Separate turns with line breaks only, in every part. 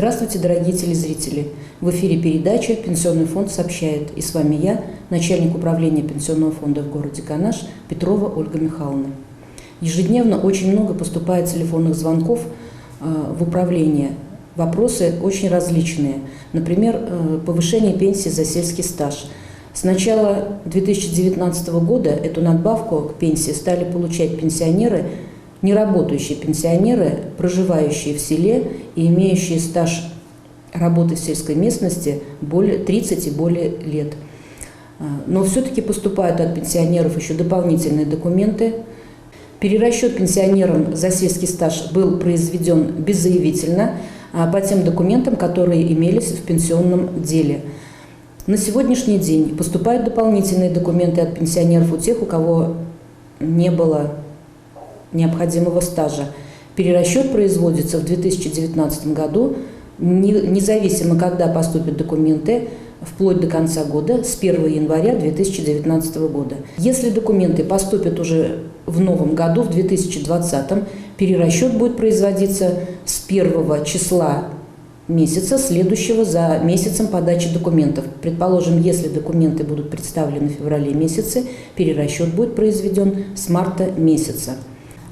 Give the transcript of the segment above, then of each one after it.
Здравствуйте, дорогие телезрители! В эфире передача «Пенсионный фонд сообщает». И с вами я, начальник управления Пенсионного фонда в городе Канаш, Петрова Ольга Михайловна. Ежедневно очень много поступает телефонных звонков в управление. Вопросы очень различные. Например, повышение пенсии за сельский стаж. С начала 2019 года эту надбавку к пенсии стали получать пенсионеры, неработающие пенсионеры, проживающие в селе и имеющие стаж работы в сельской местности более 30 и более лет. Но все-таки поступают от пенсионеров еще дополнительные документы. Перерасчет пенсионерам за сельский стаж был произведен беззаявительно по тем документам, которые имелись в пенсионном деле. На сегодняшний день поступают дополнительные документы от пенсионеров у тех, у кого не было необходимого стажа. Перерасчет производится в 2019 году, независимо, когда поступят документы, вплоть до конца года, с 1 января 2019 года. Если документы поступят уже в новом году, в 2020, перерасчет будет производиться с 1 числа месяца, следующего за месяцем подачи документов. Предположим, если документы будут представлены в феврале месяце, перерасчет будет произведен с марта месяца.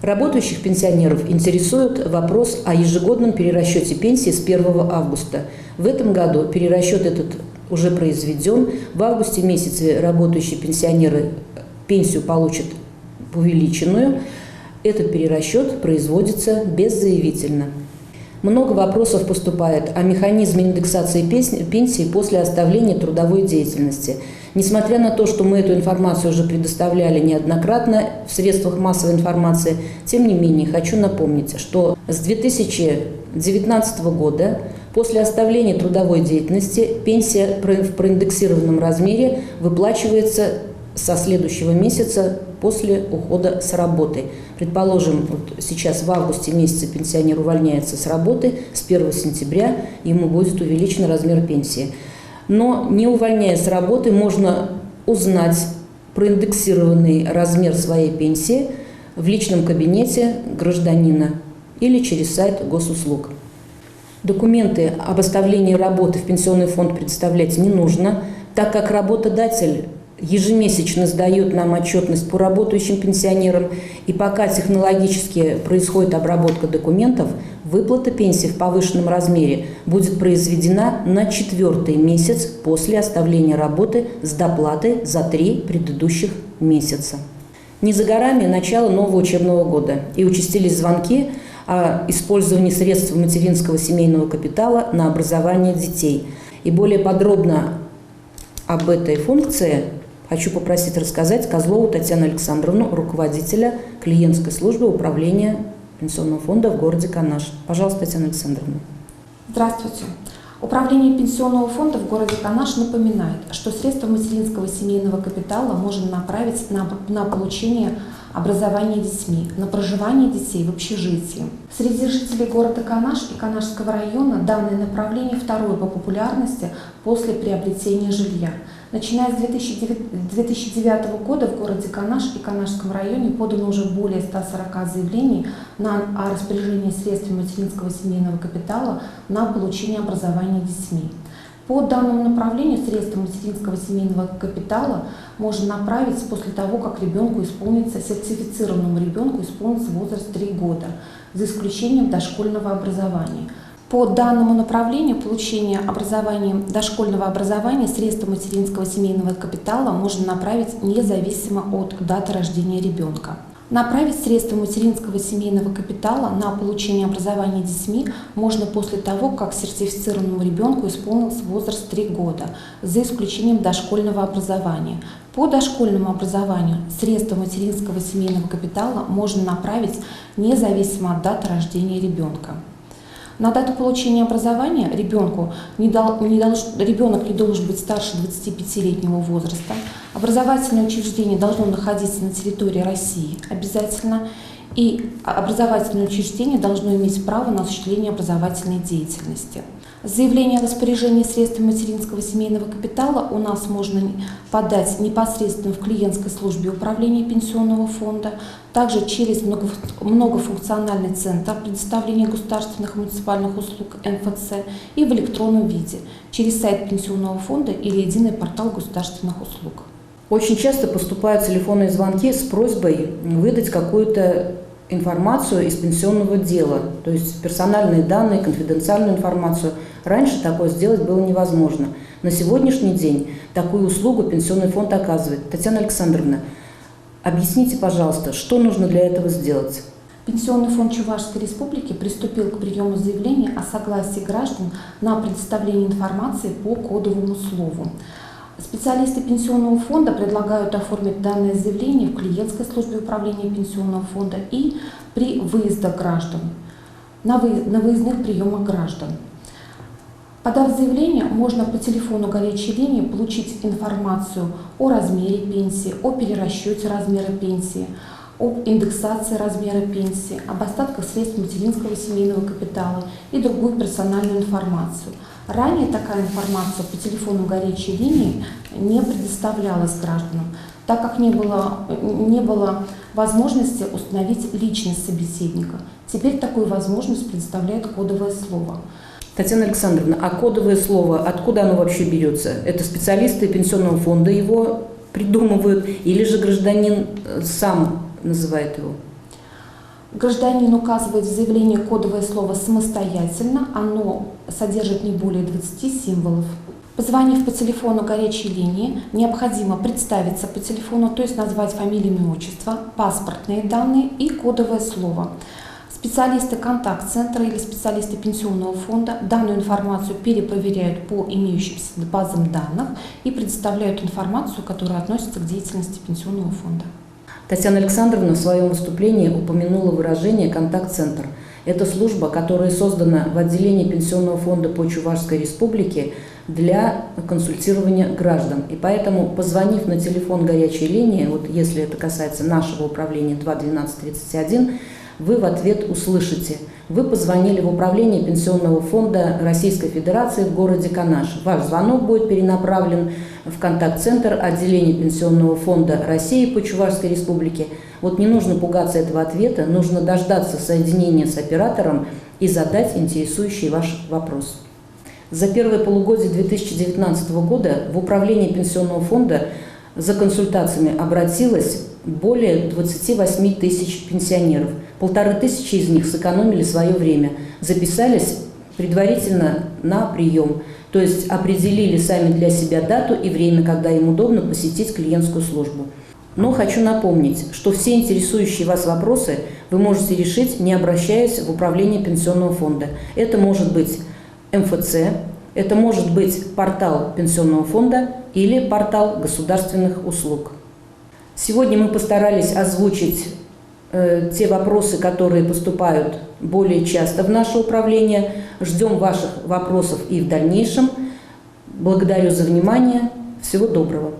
Работающих пенсионеров интересует вопрос о ежегодном перерасчете пенсии с 1 августа. В этом году перерасчет этот уже произведен. В августе месяце работающие пенсионеры пенсию получат увеличенную. Этот перерасчет производится беззаявительно. Много вопросов поступает о механизме индексации пенсии после оставления трудовой деятельности. Несмотря на то, что мы эту информацию уже предоставляли неоднократно в средствах массовой информации, тем не менее хочу напомнить, что с 2019 года после оставления трудовой деятельности пенсия в проиндексированном размере выплачивается со следующего месяца после ухода с работы. Предположим, вот сейчас в августе месяце пенсионер увольняется с работы, с 1 сентября ему будет увеличен размер пенсии. Но не увольняясь с работы, можно узнать проиндексированный размер своей пенсии в личном кабинете гражданина или через сайт госуслуг. Документы об оставлении работы в пенсионный фонд представлять не нужно, так как работодатель ежемесячно сдает нам отчетность по работающим пенсионерам, и пока технологически происходит обработка документов, выплата пенсии в повышенном размере будет произведена на 4-й месяц после оставления работы с доплатой за 3 предыдущих месяца. Не за горами начало нового учебного года, и участились звонки о использовании средств материнского семейного капитала на образование детей. И более подробно об этой функции хочу попросить рассказать Козлову Татьяну Александровну, руководителя клиентской службы управления Пенсионного фонда в городе Канаш. Пожалуйста, Татьяна Александровна.
Здравствуйте. Управление Пенсионного фонда в городе Канаш напоминает, что средства материнского семейного капитала можно направить на получение образования детьми, на проживание детей в общежитии. Среди жителей города Канаш и Канашского района данное направление второе по популярности после приобретения жилья. Начиная с 2009 года в городе Канаш и Канашском районе подано уже более 140 заявлений о распоряжении средств материнского семейного капитала на получение образования детьми. По данному направлению средства материнского семейного капитала можно направить после того, как сертифицированному ребенку исполнится возраст 3 года, за исключением дошкольного образования. По данному направлению получения дошкольного образования средства материнского семейного капитала можно направить независимо от даты рождения ребенка. Направить средства материнского семейного капитала на получение образования детьми можно после того, как сертифицированному ребенку исполнился возраст 3 года, за исключением дошкольного образования. По дошкольному образованию средства материнского семейного капитала можно направить независимо от даты рождения ребенка. На дату получения образования ребенок не должен быть старше 25-летнего возраста. Образовательное учреждение должно находиться на территории России обязательно. И образовательное учреждение должно иметь право на осуществление образовательной деятельности. Заявление о распоряжении средствами материнского семейного капитала у нас можно подать непосредственно в клиентской службе управления пенсионного фонда, также через многофункциональный центр предоставления государственных и муниципальных услуг МФЦ и в электронном виде через сайт пенсионного фонда или единый портал государственных услуг.
Очень часто поступают телефонные звонки с просьбой выдать какую-то информацию из пенсионного дела, то есть персональные данные, конфиденциальную информацию. Раньше такое сделать было невозможно. На сегодняшний день такую услугу пенсионный фонд оказывает. Татьяна Александровна, объясните, пожалуйста, что нужно для этого сделать?
Пенсионный фонд Чувашской Республики приступил к приему заявления о согласии граждан на предоставление информации по кодовому слову. Специалисты пенсионного фонда предлагают оформить данное заявление в клиентской службе управления пенсионного фонда и при выездах граждан, на выездных приемах граждан. Подав заявление, можно по телефону горячей линии получить информацию о размере пенсии, о перерасчете размера пенсии, об индексации размера пенсии, об остатках средств материнского семейного капитала и другую персональную информацию. Ранее такая информация по телефону горячей линии не предоставлялась гражданам, так как не было возможности установить личность собеседника. Теперь такую возможность предоставляет кодовое слово.
Татьяна Александровна, а кодовое слово, откуда оно вообще берется? Это специалисты пенсионного фонда его придумывают или же гражданин сам называет его?
Гражданин указывает в заявлении кодовое слово самостоятельно, оно содержит не более 20 символов. Позвонив по телефону горячей линии, необходимо представиться по телефону, то есть назвать фамилию, имя, отчество, паспортные данные и кодовое слово. Специалисты контакт-центра или специалисты пенсионного фонда данную информацию перепроверяют по имеющимся базам данных и предоставляют информацию, которая относится к деятельности пенсионного фонда.
Татьяна Александровна в своем выступлении упомянула выражение «контакт-центр». Это служба, которая создана в отделении Пенсионного фонда по Чувашской Республике для консультирования граждан. И поэтому, позвонив на телефон горячей линии, вот если это касается нашего управления 212-31, вы в ответ услышите: вы позвонили в управление Пенсионного фонда Российской Федерации в городе Канаш. Ваш звонок будет перенаправлен в контакт-центр отделения Пенсионного фонда России по Чувашской Республике. Вот не нужно пугаться этого ответа, нужно дождаться соединения с оператором и задать интересующий ваш вопрос. За первое полугодие 2019 года в управление Пенсионного фонда за консультациями обратилось более 28 тысяч пенсионеров. 1500 из них сэкономили свое время, записались предварительно на прием, то есть определили сами для себя дату и время, когда им удобно посетить клиентскую службу. Но хочу напомнить, что все интересующие вас вопросы вы можете решить, не обращаясь в управление Пенсионного фонда. Это может быть МФЦ, это может быть портал Пенсионного фонда или портал государственных услуг. Сегодня мы постарались озвучить те вопросы, которые поступают более часто в наше управление. Ждем ваших вопросов и в дальнейшем. Благодарю за внимание. Всего доброго.